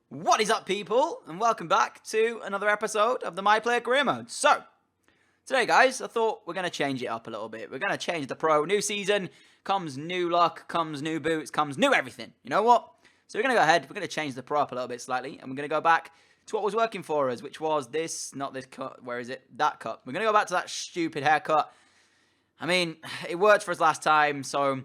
What is up, people, and welcome back to another episode of the My Player Career Mode. So, today, guys, I thought we're going to change it up a little bit. We're going to change the pro. New season, comes new luck, comes new boots, comes new everything. You know what? So we're going to go ahead, we're going to change the pro up a little bit slightly, and we're going to go back to what was working for us, which was this, not this cut, where is it? That cut. We're going to go back to that stupid haircut. I mean, it worked for us last time, so I'm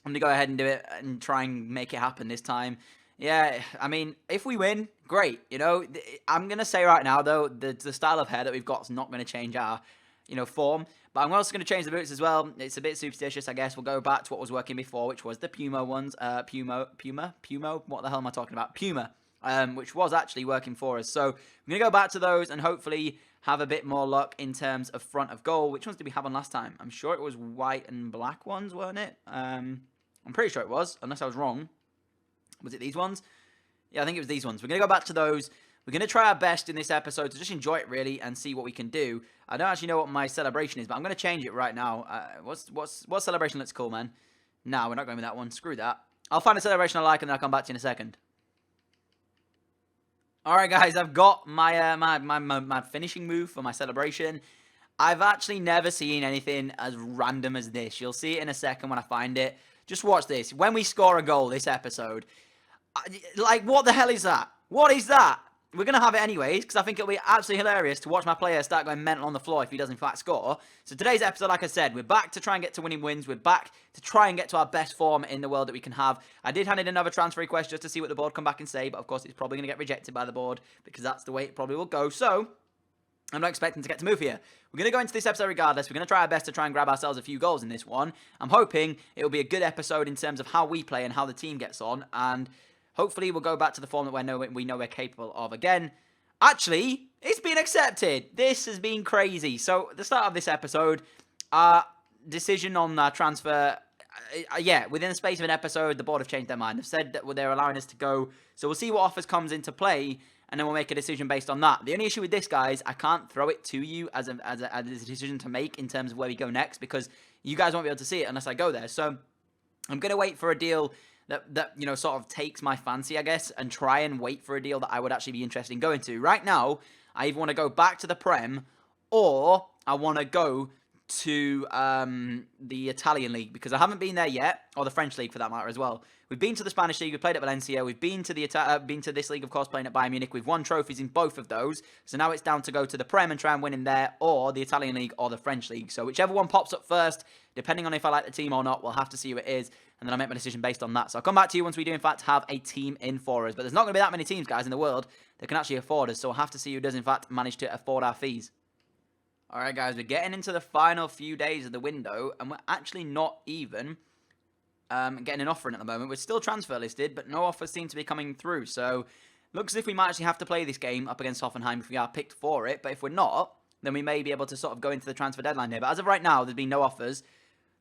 going to go ahead and do it and try and make it happen this time. Yeah, I mean, if we win, great. You know, I'm going to say right now, though, the style of hair that we've got is not going to change our, form. But I'm also going to change the boots as well. It's a bit superstitious, I guess. We'll go back to what was working before, which was the Puma ones. Puma? What the hell am I talking about? Puma, which was actually working for us. So I'm going to go back to those and hopefully have a bit more luck in terms of front of goal. Which ones did we have on last time? I'm sure it was white and black ones, weren't it? I'm pretty sure it was, unless I was wrong. Was it these ones? Yeah, I think it was these ones. We're going to go back to those. We're going to try our best in this episode to just enjoy it, really, and see what we can do. I don't actually know what my celebration is, but I'm going to change it right now. What celebration looks cool, man? No, we're not going with that one. Screw that. I'll find a celebration I like, and then I'll come back to you in a second. Alright, guys, I've got my my finishing move for my celebration. I've actually never seen anything as random as this. You'll see it in a second when I find it. Just watch this. When we score a goal this episode, like, what the hell is that? What is that? We're going to have it anyways, because I think it'll be absolutely hilarious to watch my player start going mental on the floor if he does in fact score. So today's episode, like I said, we're back to try and get to winning wins. We're back to try and get to our best form in the world that we can have. I did hand in another transfer request just to see what the board come back and say, but of course it's probably going to get rejected by the board, because that's the way it probably will go. So I'm not expecting to get to move here. We're going to go into this episode regardless. We're going to try our best to try and grab ourselves a few goals in this one. I'm hoping it will be a good episode in terms of how we play and how the team gets on. And hopefully we'll go back to the form that we know we're capable of again. Actually, it's been accepted. This has been crazy. So at the start of this episode, our decision on our transfer, within the space of an episode, the board have changed their mind. They've said that they're allowing us to go. So we'll see what offers comes into play, and then we'll make a decision based on that. The only issue with this, guys, I can't throw it to you as a decision to make in terms of where we go next, because you guys won't be able to see it unless I go there. So I'm going to wait for a deal that sort of takes my fancy, I guess, and try and wait for a deal that I would actually be interested in going to. Right now, I either want to go back to the Prem, or I want to go to the Italian league, because I haven't been there yet, or the French league for that matter as well. We've been to the Spanish league, we've played at Valencia, we've been to this league, of course, playing at Bayern Munich. We've won trophies in both of those, so now it's down to go to the Prem and try and win in there, or the Italian league, or the French league. So whichever one pops up first, depending on if I like the team or not, we'll have to see who it is, and then I'll make my decision based on that. So I'll come back to you once we do, in fact, have a team in for us. But there's not going to be that many teams, guys, in the world that can actually afford us, so we'll have to see who does, in fact, manage to afford our fees. Alright, guys, we're getting into the final few days of the window, and we're actually not even getting an offer in at the moment. We're still transfer listed, but no offers seem to be coming through. So looks as if we might actually have to play this game up against Hoffenheim if we are picked for it. But if we're not, then we may be able to sort of go into the transfer deadline here. But as of right now, there's been no offers.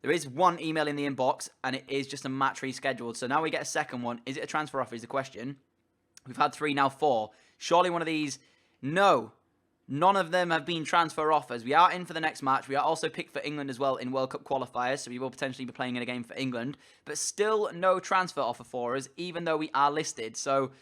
There is one email in the inbox, and it is just a match rescheduled. So now we get a second one. Is it a transfer offer is the question. We've had 3, now 4. Surely one of these... No. None of them have been transfer offers. We are in for the next match. We are also picked for England as well in World Cup qualifiers, so we will potentially be playing in a game for England. But still no transfer offer for us, even though we are listed. So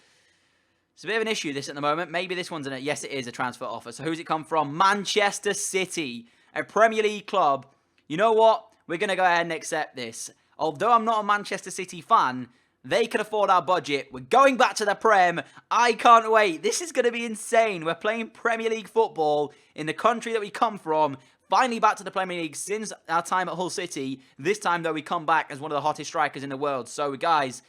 it's a bit of an issue, this, at the moment. Maybe this one's in it. Yes, it is a transfer offer. So who's it come from? Manchester City, a Premier League club. You know what? We're going to go ahead and accept this. Although I'm not a Manchester City fan, they can afford our budget. We're going back to the Prem. I can't wait. This is going to be insane. We're playing Premier League football in the country that we come from. Finally back to the Premier League since our time at Hull City. This time, though, we come back as one of the hottest strikers in the world. So, guys,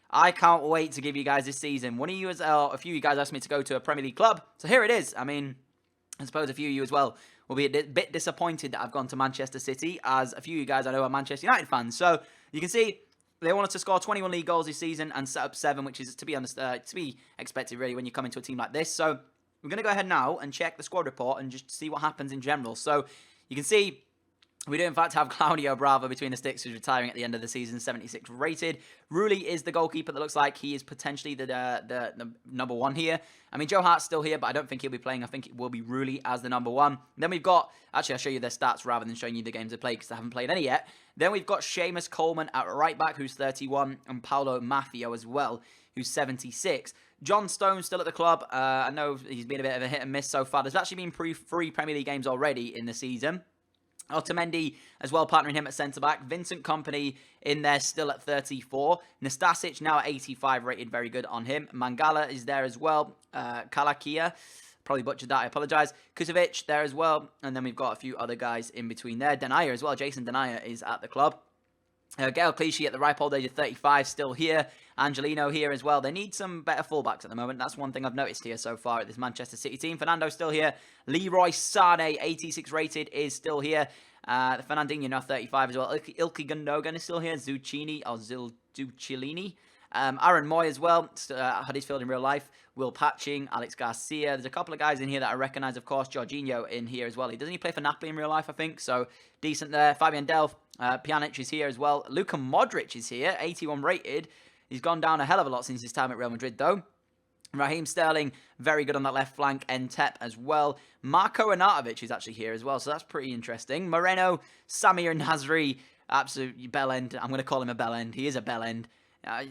I can't wait to give you guys this season. One of you, a few of you guys asked me to go to a Premier League club. So here it is. I mean, I suppose a few of you as well will be a bit disappointed that I've gone to Manchester City, as a few of you guys I know are Manchester United fans. So you can see they wanted to score 21 league goals this season and set up 7, which is to be expected, really, when you come into a team like this. So we're going to go ahead now and check the squad report and just see what happens in general. So you can see we do, in fact, have Claudio Bravo between the sticks, who's retiring at the end of the season, 76 rated. Rulli is the goalkeeper that looks like he is potentially the number 1 here. I mean, Joe Hart's still here, but I don't think he'll be playing. I think it will be Rulli as the number 1. Then we've got... Actually, I'll show you their stats rather than showing you the games they play, because I haven't played any yet. Then we've got Seamus Coleman at right back, who's 31, and Paolo Maffio as well, who's 76. John Stone's still at the club. I know he's been a bit of a hit and miss so far. There's actually been 3 Premier League games already in the season. Otamendi as well, partnering him at centre-back. Vincent Kompany in there still at 34. Nastasic now at 85, rated very good on him. Mangala is there as well. Kalakia, probably butchered that, I apologise. Kusovic there as well. And then we've got a few other guys in between there. Denaya as well. Jason Denaya is at the club. Gael Clichy at the ripe old age of 35, still here. Angelino here as well. They need some better fullbacks at the moment. That's one thing I've noticed here so far at this Manchester City team. Fernando's still here. Leroy Sané, 86 rated, is still here. Fernandinho now 35 as well. Ilkay Gundogan is still here. Zucchini, or Zucchilini. Aaron Moy as well. Huddersfield in real life. Will Patching, Alex Garcia. There's a couple of guys in here that I recognise, of course. Jorginho in here as well. Doesn't he play for Napoli in real life, I think? So, decent there. Fabian Delph. Pjanic is here as well. Luka Modric is here. 81 rated. He's gone down a hell of a lot since his time at Real Madrid, though. Raheem Sterling, very good on that left flank. Entep as well. Marko Arnautovic is actually here as well, so that's pretty interesting. Moreno, Samir Nasri, absolute bell end. I'm going to call him a bell end. He is a bell end.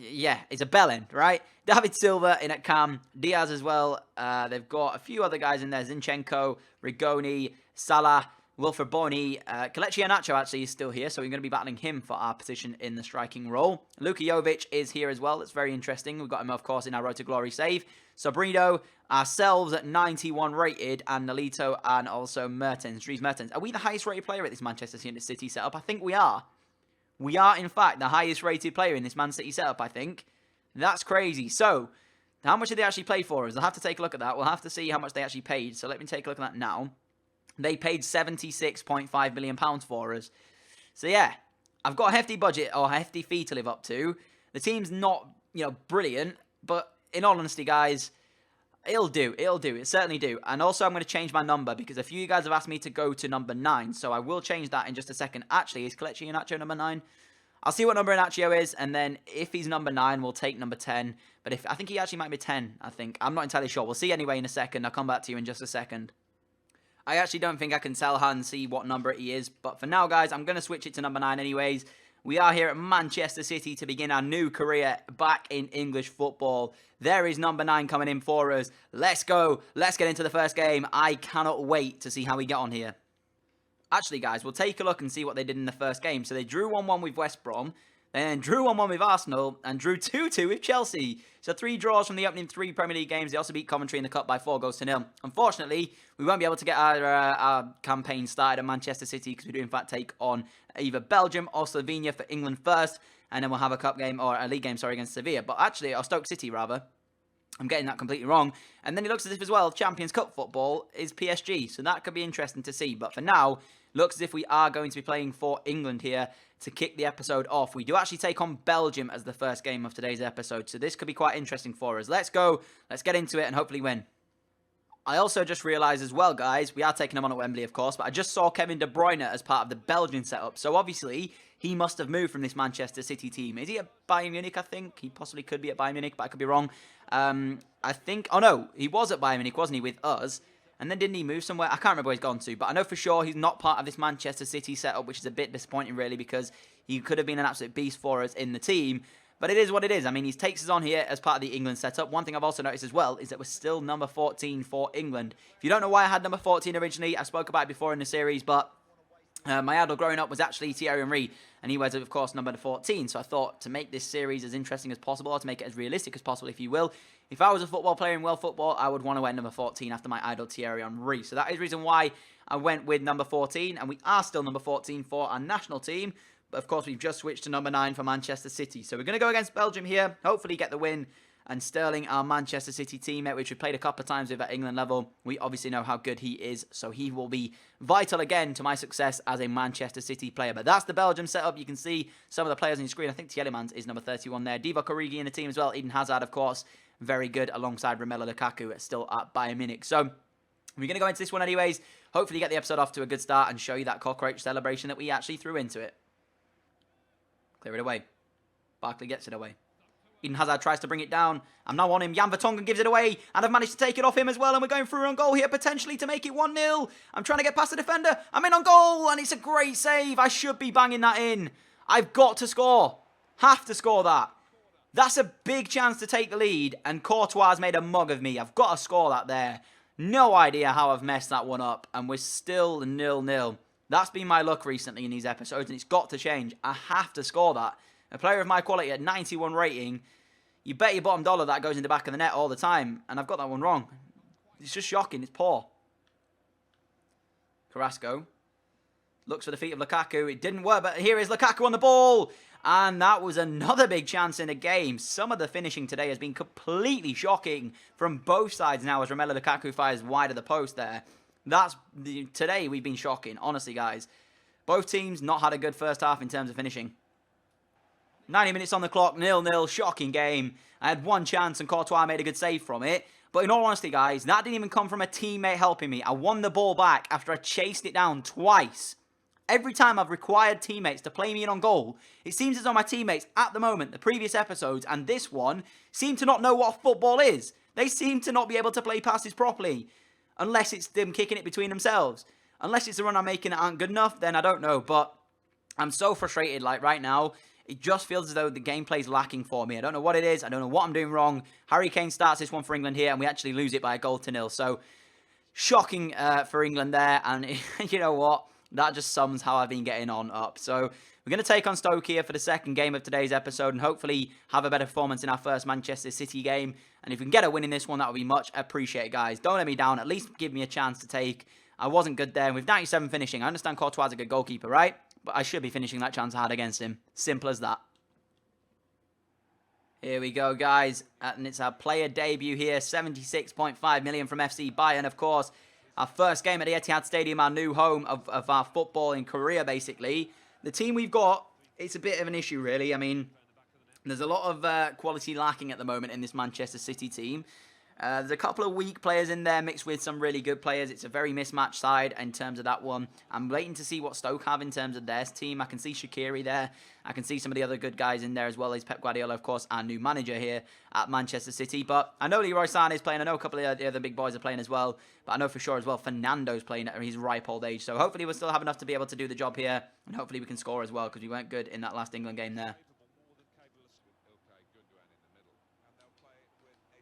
Yeah, it's a bell end, right? David Silva in at Cam. Diaz as well. They've got a few other guys in there. Zinchenko, Rigoni, Salah, Wilfred Bony. Kelechi Iheanacho actually is still here, so we're going to be battling him for our position in the striking role. Luka Jovic is here as well. That's very interesting. We've got him, of course, in our Road to Glory save. Sabrino, ourselves at 91 rated, and Nolito, and also Mertens, Dries Mertens. Are we the highest rated player at this Manchester City setup? I think we are. We are, in fact, the highest rated player in this Man City setup, I think. That's crazy. So, how much did they actually play for us? I'll have to take a look at that. We'll have to see how much they actually paid. So, let me take a look at that now. They paid £76.5 million for us. So, yeah, I've got a hefty budget or a hefty fee to live up to. The team's not, brilliant. But in all honesty, guys, it'll do. It'll do. It certainly do. And also, I'm going to change my number because a few of you guys have asked me to go to number 9. So, I will change that in just a second. Actually, is Kelechi Iheanacho number 9? I'll see what number Iheanacho is. And then if he's number 9, we'll take number 10. But I think he actually might be 10, I think. I'm not entirely sure. We'll see anyway in a second. I'll come back to you in just a second. I actually don't think I can tell and see what number he is. But for now, guys, I'm going to switch it to number 9 anyways. We are here at Manchester City to begin our new career back in English football. There is number 9 coming in for us. Let's go. Let's get into the first game. I cannot wait to see how we get on here. Actually, guys, we'll take a look and see what they did in the first game. So they drew 1-1 with West Brom. Then drew 1-1 with Arsenal and drew 2-2 with Chelsea. So 3 draws from the opening 3 Premier League games. They also beat Coventry in the Cup by 4-0. Unfortunately, we won't be able to get our campaign started at Manchester City because we do in fact take on either Belgium or Slovenia for England first. And then we'll have a cup game or a league game, against Sevilla. But actually, or Stoke City rather. I'm getting that completely wrong. And then it looks as if as well, Champions Cup football is PSG. So that could be interesting to see. But for now, looks as if we are going to be playing for England here to kick the episode off. We do actually take on Belgium as the first game of today's episode, so this could be quite interesting for us. Let's go, let's get into it and hopefully win. I also just realised as well, guys, we are taking him on at Wembley, of course, but I just saw Kevin De Bruyne as part of the Belgian setup, so obviously he must have moved from this Manchester City team. Is he at Bayern Munich, I think? He possibly could be at Bayern Munich, but I could be wrong. I think, oh no, he was at Bayern Munich, wasn't he, with us? And then didn't he move somewhere? I can't remember where he's gone to. But I know for sure he's not part of this Manchester City setup, which is a bit disappointing, really, because he could have been an absolute beast for us in the team. But it is what it is. I mean, he takes us on here as part of the England setup. One thing I've also noticed as well is that we're still number 14 for England. If you don't know why I had number 14 originally, I spoke about it before in the series, but my idol growing up was actually Thierry Henry, and he was, of course, number 14. So I thought to make this series as interesting as possible, or to make it as realistic as possible, if you will, if I was a football player in world football, I would want to wear number 14 after my idol Thierry Henry. So that is the reason why I went with number 14, and we are still number 14 for our national team. But of course, we've just switched to number 9 for Manchester City. So we're going to go against Belgium here, hopefully get the win. And Sterling, our Manchester City teammate, which we played a couple of times with at England level, we obviously know how good he is. So he will be vital again to my success as a Manchester City player. But that's the Belgium setup. You can see some of the players on your screen. I think Tielemans is number 31 there. Divock Origi in the team as well. Eden Hazard, of course, very good alongside Romelu Lukaku, still at Bayern Munich. So we're going to go into this one anyways. Hopefully get the episode off to a good start and show you that cockroach celebration that we actually threw into it. Clear it away. Barkley gets it away. Eden Hazard tries to bring it down. I'm now on him. Jan Vertonghen gives it away. And I've managed to take it off him as well. And we're going through on goal here, potentially to make it 1-0. I'm trying to get past the defender. I'm in on goal. And it's a great save. I should be banging that in. I've got to score. Have to score that. That's a big chance to take the lead, and Courtois made a mug of me. I've got to score that there. No idea how I've messed that one up, and we're still 0-0. That's been my luck recently in these episodes, and it's got to change. I have to score that. A player of my quality at 91 rating, you bet your bottom dollar that goes in the back of the net all the time, and I've got that one wrong. It's just shocking. It's poor. Carrasco looks for the feet of Lukaku. It didn't work, but here is Lukaku on the ball. And that was another big chance in the game. Some of the finishing today has been completely shocking from both sides now as Romelu Lukaku fires wide of the post there. Today we've been shocking, honestly, guys. Both teams not had a good first half in terms of finishing. 90 minutes on the clock, 0-0, shocking game. I had one chance and Courtois made a good save from it. But in all honesty, guys, that didn't even come from a teammate helping me. I won the ball back after I chased it down twice. Every time I've required teammates to play me in on goal, it seems as though my teammates at the moment, the previous episodes and this one, seem to not know what football is. They seem to not be able to play passes properly. Unless it's them kicking it between themselves. Unless it's the run I'm making that aren't good enough, then I don't know. But I'm so frustrated, like right now. It just feels as though the gameplay's lacking for me. I don't know what it is. I don't know what I'm doing wrong. Harry Kane starts this one for England here, and we actually lose it by 1-0. So, shocking for England there. And you know what? That just sums how I've been getting on up. So, we're going to take on Stoke here for the second game of today's episode and hopefully have a better performance in our first Manchester City game. And if we can get a win in this one, that would be much appreciated, guys. Don't let me down. At least give me a chance to take. I wasn't good there. And with 97 finishing, I understand Courtois is a good goalkeeper, right? But I should be finishing that chance I had against him. Simple as that. Here we go, guys. And it's our player debut here. 76.5 million from FC Bayern, of course. Our first game at the Etihad Stadium, our new home of our footballing career, basically. The team we've got, it's a bit of an issue, really. I mean, there's a lot of quality lacking at the moment in this Manchester City team. There's a couple of weak players in there mixed with some really good players. It's a very mismatched side in terms of that one. I'm waiting to see what Stoke have in terms of their team. I can see Shaqiri there. I can see some of the other good guys in there as well as Pep Guardiola, of course, our new manager here at Manchester City. But I know Leroy Sané is playing. I know a couple of the other big boys are playing as well. But I know for sure as well Fernando's playing at his ripe old age. So hopefully we'll still have enough to be able to do the job here. And hopefully we can score as well because we weren't good in that last England game there.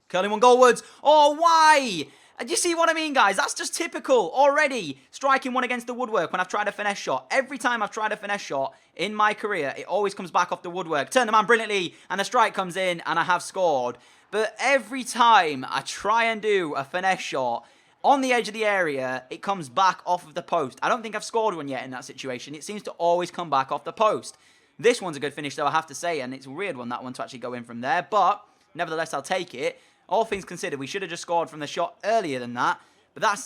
Curling one goalwards. Oh, why? Do you see what I mean, guys? That's just typical already. Striking one against the woodwork when I've tried a finesse shot. Every time I've tried a finesse shot in my career, it always comes back off the woodwork. Turn the man brilliantly, and the strike comes in, and I have scored. But every time I try and do a finesse shot on the edge of the area, it comes back off of the post. I don't think I've scored one yet in that situation. It seems to always come back off the post. This one's a good finish, though, I have to say, and it's a weird one, that one, to actually go in from there. But nevertheless, I'll take it. All things considered, we should have just scored from the shot earlier than that. But that's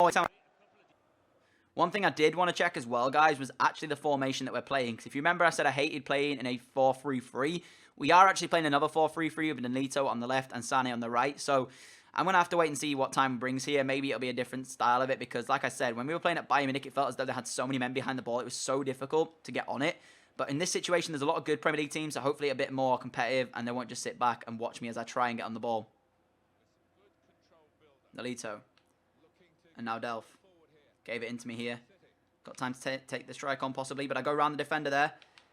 one thing I did want to check as well, guys, was actually the formation that we're playing. Because if you remember, I said I hated playing in a 4-3-3. We are actually playing another 4-3-3 with Nolito on the left and Sané on the right. So I'm going to have to wait and see what time brings here. Maybe it'll be a different style of it. Because like I said, when we were playing at Bayern Munich, it felt as though they had so many men behind the ball. It was so difficult to get on it. But in this situation, there's a lot of good Premier League teams. So hopefully a bit more competitive. And they won't just sit back and watch me as I try and get on the ball. Nolito. And now Delph. Gave it into me here. Got time to take the strike on possibly, but I go around the defender there.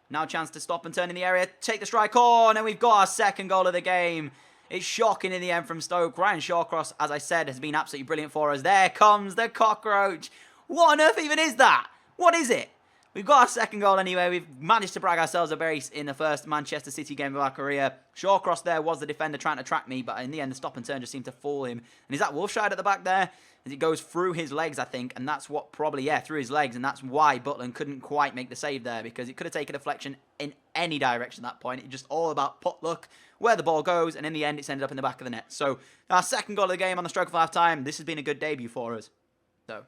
Now a chance to stop and turn in the area. Take the strike on, and we've got our second goal of the game. It's shocking in the end from Stoke. Ryan Shawcross, as I said, has been absolutely brilliant for us. There comes the cockroach. What on earth even is that? What is it? We've got our second goal anyway. We've managed to brag ourselves a brace in the first Manchester City game of our career. Shawcross there was the defender trying to track me, but in the end, the stop and turn just seemed to fool him. And is that Wolfschied at the back there? As it goes through his legs, I think, and that's what probably, yeah, through his legs, and that's why Butland couldn't quite make the save there, because it could have taken a deflection in any direction at that point. It's just all about pot luck, where the ball goes, and in the end, it's ended up in the back of the net. So, our second goal of the game on the stroke of half-time. This has been a good debut for us. So,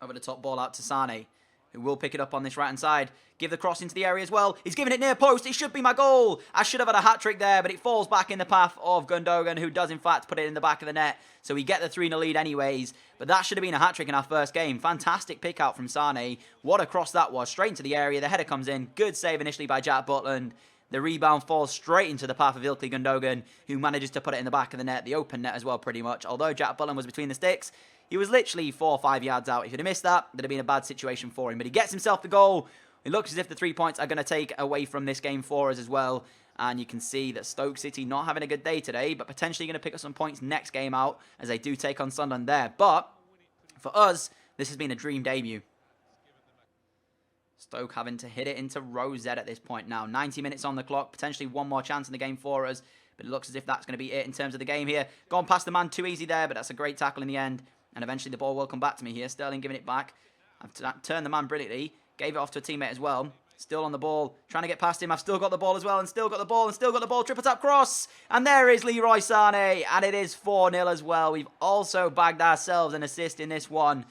over the top, ball out to Sané, who will pick it up on this right-hand side. Give the cross into the area as well. He's giving it near post. It should be my goal. I should have had a hat-trick there, but it falls back in the path of Gundogan, who does, in fact, put it in the back of the net. So we get the 3-0 lead anyways. But that should have been a hat-trick in our first game. Fantastic pick-out from Sané. What a cross that was. Straight into the area. The header comes in. Good save initially by Jack Butland. The rebound falls straight into the path of Ilkay Gundogan, who manages to put it in the back of the net. The open net as well, pretty much. Although Jack Butland was between the sticks, he was literally 4 or 5 yards out. If he'd have missed that, there'd have been a bad situation for him. But he gets himself the goal. It looks as if the 3 points are going to take away from this game for us as well. And you can see that Stoke City not having a good day today, but potentially going to pick up some points next game out as they do take on Sunderland there. But for us, this has been a dream debut. Stoke having to hit it into row Z at this point now. 90 minutes on the clock, potentially one more chance in the game for us. But it looks as if that's going to be it in terms of the game here. Gone past the man too easy there, but that's a great tackle in the end. And eventually the ball will come back to me here. Sterling giving it back. I've turned the man brilliantly. Gave it off to a teammate as well. Still on the ball. Trying to get past him. I've still got the ball as well. And still got the ball. And still got the ball. Triple tap cross. And there is Leroy Sané. And it is 4-0 as well. We've also bagged ourselves an assist in this one.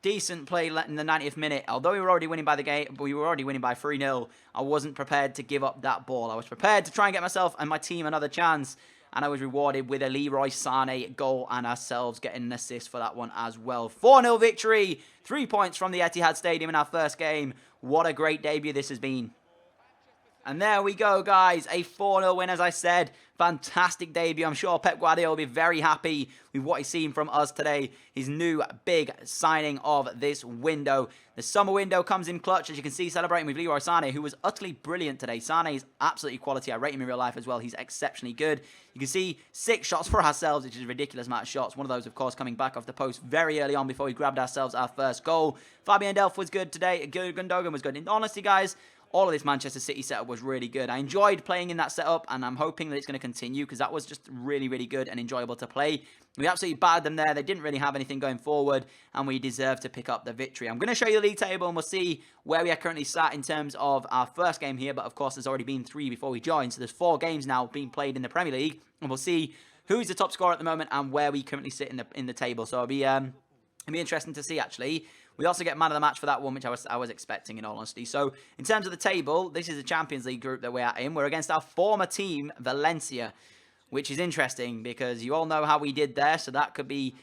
Decent play in the 90th minute. Although we were already winning by the game, we were already winning by 3-0. I wasn't prepared to give up that ball. I was prepared to try and get myself and my team another chance. And I was rewarded with a Leroy Sané goal and ourselves getting an assist for that one as well. 4-0 victory. 3 points from the Etihad Stadium in our first game. What a great debut this has been. And there we go, guys. A 4-0 win, as I said. Fantastic debut. I'm sure Pep Guardiola will be very happy with what he's seen from us today. His new big signing of this window. The summer window comes in clutch, as you can see, celebrating with Leroy Sané, who was utterly brilliant today. Sané is absolutely quality. I rate him in real life as well. He's exceptionally good. You can see 6 shots for ourselves, which is a ridiculous amount of shots. One of those, of course, coming back off the post very early on before we grabbed ourselves our first goal. Fabian Delph was good today. Gundogan was good. In honesty, guys, all of this Manchester City setup was really good. I enjoyed playing in that setup, and I'm hoping that it's going to continue because that was just really, really good and enjoyable to play. We absolutely battered them there. They didn't really have anything going forward, and we deserved to pick up the victory. I'm going to show you the league table, and we'll see where we are currently sat in terms of our first game here. But, of course, there's already been 3 before we joined, so there's 4 games now being played in the Premier League, and we'll see who's the top scorer at the moment and where we currently sit in the table. So it'll be interesting to see, actually. We also get man of the match for that one, which I was expecting, in all honesty. So, in terms of the table, this is the Champions League group that we're in. We're against our former team, Valencia, which is interesting because you all know how we did there. So, that could be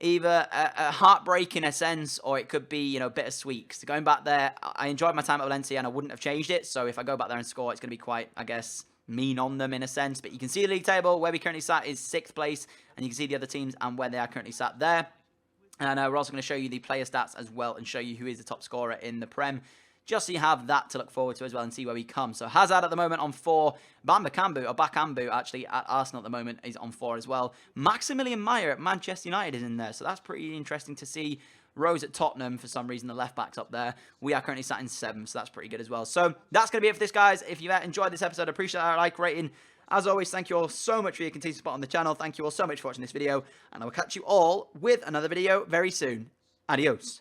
either a heartbreak in a sense, or it could be, you know, bittersweet. So, going back there, I enjoyed my time at Valencia and I wouldn't have changed it. So, if I go back there and score, it's going to be quite, I guess, mean on them in a sense. But you can see the league table. Where we currently sat is 6th place. And you can see the other teams and where they are currently sat there. And we're also going to show you the player stats as well and show you who is the top scorer in the Prem, just so you have that to look forward to as well and see where we come. So Hazard at the moment on 4. Bakambu, actually, at Arsenal at the moment is on 4 as well. Maximilian Meyer at Manchester United is in there, so that's pretty interesting to see. Rose at Tottenham, for some reason, the left-back's up there. We are currently sat in 7th, so that's pretty good as well. So that's going to be it for this, guys. If you've enjoyed this episode, I appreciate our like rating. As always, thank you all so much for your continued support on the channel. Thank you all so much for watching this video. And I will catch you all with another video very soon. Adios.